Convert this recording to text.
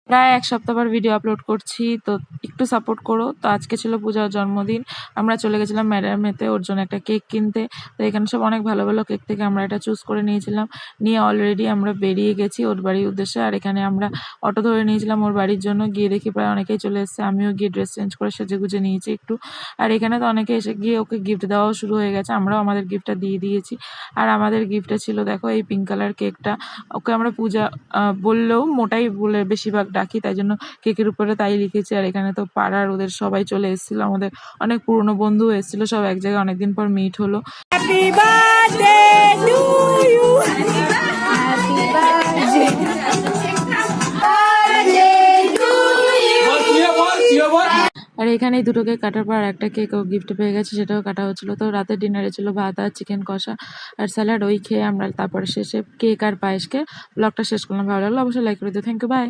প্রায় ১ সপ্তাহ পর ভিডিও আপলোড করছি, তো একটু সাপোর্ট করো। তো আজকে ছিল পূজার জন্মদিন, আমরা চলে গেছিলাম ম্যাডামেতে ওর জন্য একটা কেক কিনতে। তো এখানে সব অনেক ভালো ভালো কেক থেকে আমরা এটা চুজ করে নিয়েছিলাম, নিয়ে অলরেডি আমরা বেরিয়ে গেছি ওর বাড়ির উদ্দেশ্যে। আর এখানে আমরা অটো ধরে নিয়েছিলাম ওর বাড়ির জন্য, গিয়ে দেখি প্রায় অনেকেই চলে এসেছে। আমিও গিয়ে ড্রেস চেঞ্জ করে সেজে গুজে নিয়েছি একটু। আর এখানে তো অনেকে এসে গিয়ে ওকে গিফট দেওয়াও শুরু হয়ে গেছে, আমরাও আমাদের গিফটটা দিয়ে দিয়েছি। আর আমাদের গিফটটা ছিল দেখো এই পিঙ্ক কালার কেকটা। ওকে আমরা পূজা বললেও মোটাই বলে বেশিরভাগ ডাকি, তাই জন্য কেকের উপরে তাই লিখেছি। আর এখানে তো পাড়ার ওদের সবাই চলে এসেছিল, আমাদের অনেক পুরনো বন্ধু এসেছিল, সব এক জায়গায় অনেকদিন পর মিট হলো। Happy birthday to you, happy birthday. আর এখানেই দুটো কেক কাটার পর একটা কেক ও গিফট পেয়ে গেছে, সেটাও কাটা হচ্ছিল। তো রাতের ডিনারে ছিল ভাত আর চিকেন কষা আর স্যালাড, ওই খেয়ে আমরা তারপরে শেষে কেক আর পায়েস খেয়ে ব্লগটা শেষ করলাম। ভালো লাগলো অবশ্যই লাইক করে দিও। Thank you, by.